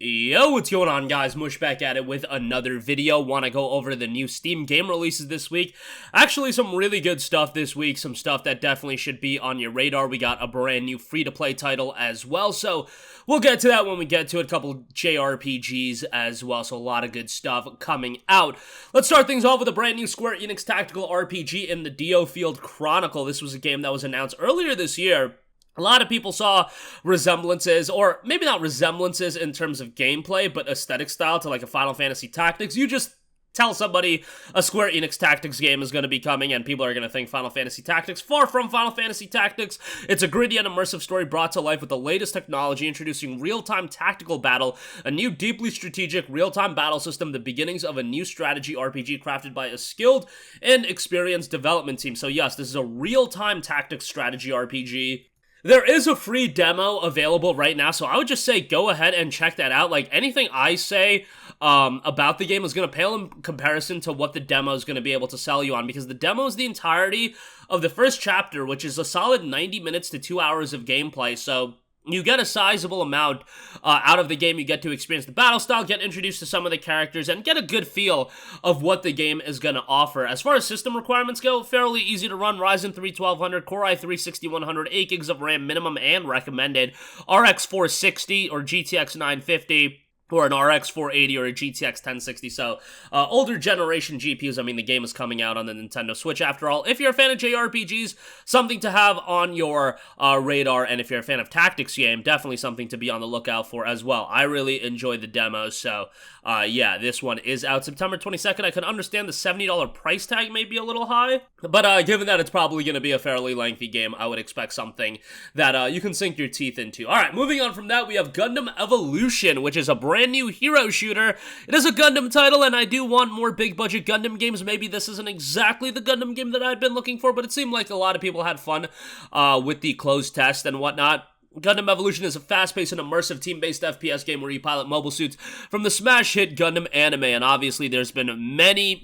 Yo, what's going on, guys? Mush back at it with another video. Want to go over the new Steam game releases this week. Actually, some really good stuff this week. Some stuff that definitely should be on your radar. We got a brand new free-to-play title as well, so we'll get to that when we get to it. A couple JRPGs as well, so a lot of good stuff coming out. Let's start things off with a brand new Square Enix tactical RPG in the DioField Chronicle. This was a game that was announced earlier this year. A lot of people saw resemblances, or maybe not resemblances in terms of gameplay, but aesthetic style to like a Final Fantasy Tactics. You just tell somebody a Square Enix Tactics game is going to be coming, and people are going to think Final Fantasy Tactics. Far from Final Fantasy Tactics, it's a gritty and immersive story brought to life with the latest technology, introducing real-time tactical battle, a new deeply strategic real-time battle system, the beginnings of a new strategy RPG crafted by a skilled and experienced development team. So yes, this is a real-time tactics strategy RPG. There is a free demo available right now, so I would just say go ahead and check that out. Like, anything I say about the game is going to pale in comparison to what the demo is going to be able to sell you on, because the demo is the entirety of the first chapter, which is a solid 90 minutes to 2 hours of gameplay, so you get a sizable amount out of the game. You get to experience the battle style, get introduced to some of the characters, and get a good feel of what the game is going to offer. As far as system requirements go, fairly easy to run. Ryzen 3 1200, Core i3 6100, 8 gigs of RAM minimum and recommended, RX 460 or GTX 950, or an RX 480 or a GTX 1060, so older generation GPUs. I mean, the game is coming out on the Nintendo Switch after all. If you're a fan of JRPGs, something to have on your radar, and if you're a fan of tactics game, definitely something to be on the lookout for as well. I really enjoyed the demos, so yeah, this one is out September 22nd. I can understand the $70 price tag may be a little high, but given that it's probably going to be a fairly lengthy game, I would expect something that you can sink your teeth into. Alright, moving on from that, we have Gundam Evolution, which is a brand new hero shooter. It is a Gundam title, and I do want more big budget Gundam games. Maybe this isn't exactly the Gundam game that I'd been looking for, but it seemed like a lot of people had fun with the closed test and whatnot. Gundam Evolution is a fast-paced and immersive team-based FPS game where you pilot mobile suits from the smash hit Gundam anime, and obviously there's been many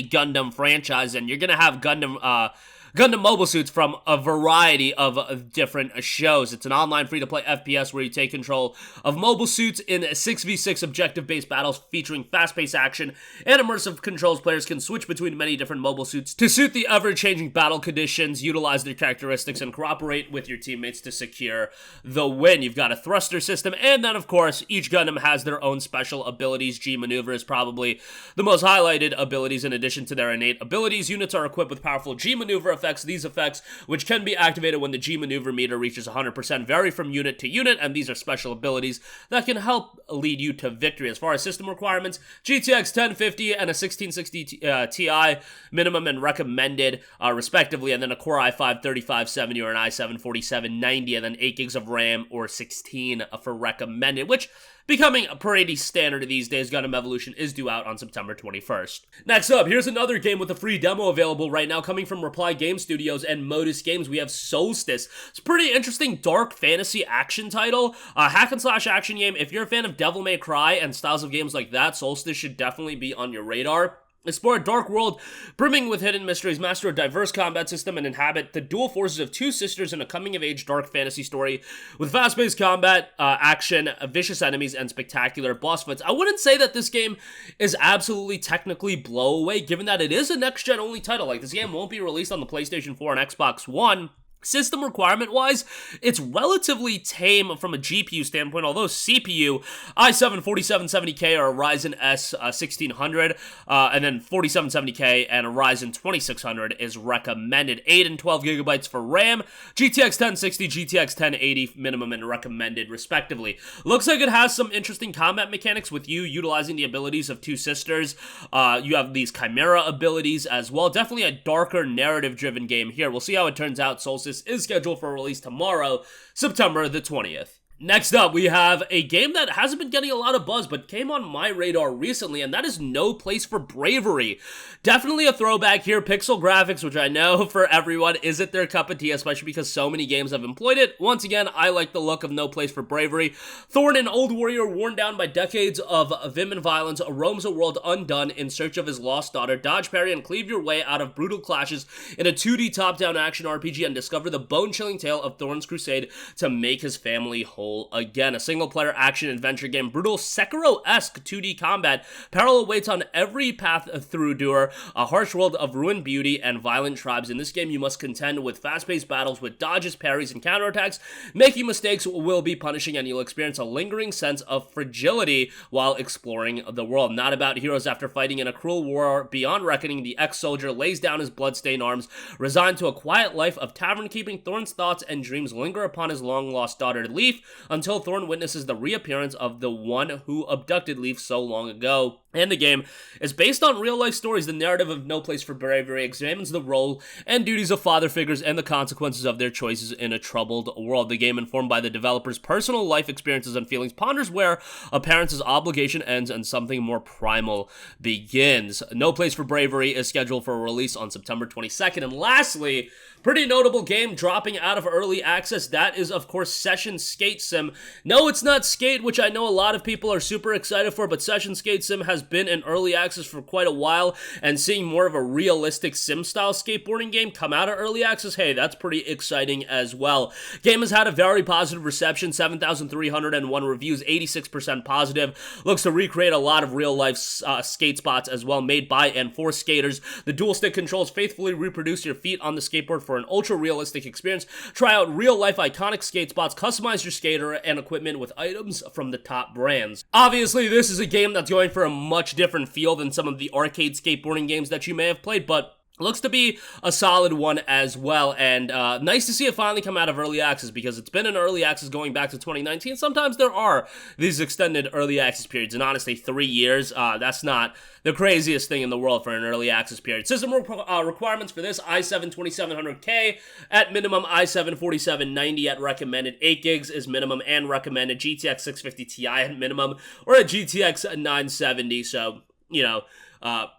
Gundam franchises, and you're gonna have Gundam mobile suits from a variety of different shows. It's an online free-to-play FPS where you take control of mobile suits in 6v6 objective-based battles featuring fast-paced action and immersive controls. Players can switch between many different mobile suits to suit the ever-changing battle conditions, utilize their characteristics, and cooperate with your teammates to secure the win. You've got a thruster system, and then, of course, each Gundam has their own special abilities. G-Maneuver is probably the most highlighted abilities in addition to their innate abilities. Units are equipped with powerful G-Maneuver effects. These effects, which can be activated when the G-Maneuver meter reaches 100%, vary from unit to unit, and these are special abilities that can help lead you to victory. As far as system requirements, GTX 1050 and a 1660 Ti minimum and recommended, respectively, and then a Core i5 3570 or an i7 4790, and then 8 gigs of RAM or 16 for recommended, which becoming pretty standard these days. Gundam Evolution is due out on September 21st. Next up, here's another game with a free demo available right now coming from Reply Game Studios and Modus Games. We have Soulstice. It's a pretty interesting dark fantasy action title, a hack and slash action game. If you're a fan of Devil May Cry and styles of games like that, Soulstice should definitely be on your radar. Explore a dark world brimming with hidden mysteries, master a diverse combat system, and inhabit the dual forces of two sisters in a coming-of-age dark fantasy story with fast-paced combat, action, vicious enemies, and spectacular boss fights. I wouldn't say that this game is absolutely technically blow-away, given that it is a next-gen only title. Like, this game won't be released on the PlayStation 4 and Xbox One. System requirement-wise, it's relatively tame from a GPU standpoint, although CPU, i7 4770K or a Ryzen S 1600, and then 4770K and a Ryzen 2600 is recommended. 8 and 12 gigabytes for RAM, GTX 1060, GTX 1080 minimum and recommended, respectively. Looks like it has some interesting combat mechanics with you utilizing the abilities of two sisters. You have these Chimera abilities as well. Definitely a darker narrative-driven game here. We'll see how it turns out. Solstice is scheduled for release tomorrow, September the 20th. Next up, we have a game that hasn't been getting a lot of buzz, but came on my radar recently, and that is No Place for Bravery. Definitely a throwback here. Pixel graphics, which I know for everyone isn't their cup of tea, especially because so many games have employed it. Once again, I like the look of No Place for Bravery. Thorn, an old warrior worn down by decades of vim and violence, roams a world undone in search of his lost daughter. Dodge, parry, and cleave your way out of brutal clashes in a 2D top-down action RPG and discover the bone-chilling tale of Thorn's crusade to make his family whole goal again. A single-player action-adventure game, brutal Sekiro-esque 2D combat, parallel waits on every path through Dur, a harsh world of ruined beauty and violent tribes. In this game, you must contend with fast-paced battles with dodges, parries, and counterattacks. Making mistakes will be punishing, and you'll experience a lingering sense of fragility while exploring the world. Not about heroes after fighting in a cruel war beyond reckoning, the ex-soldier lays down his bloodstained arms. Resigned to a quiet life of tavern keeping, Thorn's thoughts and dreams linger upon his long-lost daughter, Leaf, until Thorn witnesses the reappearance of the one who abducted Leaf so long ago. And the game is based on real-life stories. The narrative of No Place for Bravery examines the role and duties of father figures and the consequences of their choices in a troubled world. The game, informed by the developer's personal life experiences and feelings, ponders where a parent's obligation ends and something more primal begins. No Place for Bravery is scheduled for release on September 22nd. And lastly, pretty notable game dropping out of early access. That is, of course, Session Skate Sim. No, it's not Skate, which I know a lot of people are super excited for, but Session Skate Sim has been in early access for quite a while, and seeing more of a realistic sim-style skateboarding game come out of early access, hey, that's pretty exciting as well. Game has had a very positive reception, 7,301 reviews, 86% positive. Looks to recreate a lot of real-life skate spots as well, made by and for skaters. The dual-stick controls faithfully reproduce your feet on the skateboard for an ultra-realistic experience. Try out real-life iconic skate spots, customize your skater and equipment with items from the top brands. Obviously, this is a game that's going for a much different feel than some of the arcade skateboarding games that you may have played, but looks to be a solid one as well, and nice to see it finally come out of early access, because it's been in early access going back to 2019. Sometimes there are these extended early access periods, and honestly, 3 years, that's not the craziest thing in the world for an early access period. System requirements for this: i7 2700K at minimum, i7 4790 at recommended, 8 gigs is minimum and recommended, GTX 650 Ti at minimum, or a GTX 970, so, you know,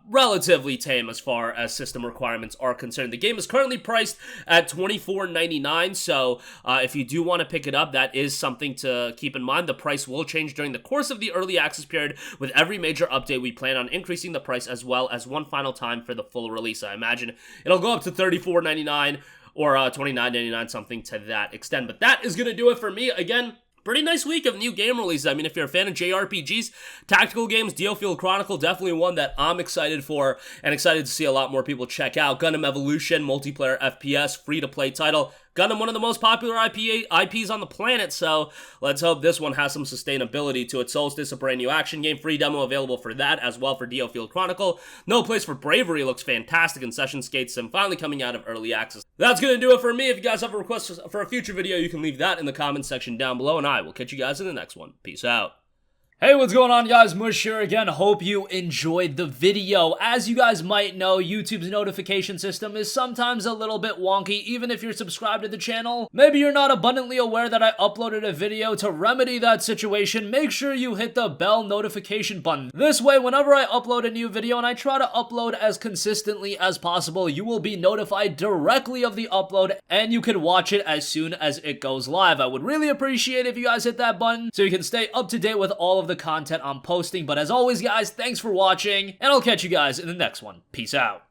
relatively tame as far as system requirements are concerned. The game is currently priced at $24.99, so if you do want to pick it up, that is something to keep in mind. The price will change during the course of the early access period. With every major update, we plan on increasing the price as well as one final time for the full release. I imagine it'll go up to $34.99 or $29.99, something to that extent. But that is going to do it for me. Again, pretty nice week of new game releases. I mean, if you're a fan of JRPGs, tactical games, DioField Chronicle, definitely one that I'm excited for and excited to see a lot more people check out. Gundam Evolution, multiplayer FPS, free-to-play title. Gundam, one of the most popular IPs on the planet, so let's hope this one has some sustainability to it. Solstice, a brand new action game, free demo available for that as well for DioField Chronicle. No Place for Bravery looks fantastic, and Session Skate Sim finally coming out of early access. That's going to do it for me. If you guys have a request for a future video, you can leave that in the comments section down below, and I will catch you guys in the next one. Peace out. Hey, what's going on, guys? Mush here again. Hope you enjoyed the video. As you guys might know, YouTube's notification system is sometimes a little bit wonky, even if you're subscribed to the channel. Maybe you're not abundantly aware that I uploaded a video. To remedy that situation, make sure you hit the bell notification button. This way, whenever I upload a new video, and I try to upload as consistently as possible, you will be notified directly of the upload, and you can watch it as soon as it goes live. I would really appreciate if you guys hit that button so you can stay up to date with all of the content I'm posting. But as always, guys, thanks for watching, and I'll catch you guys in the next one. Peace out.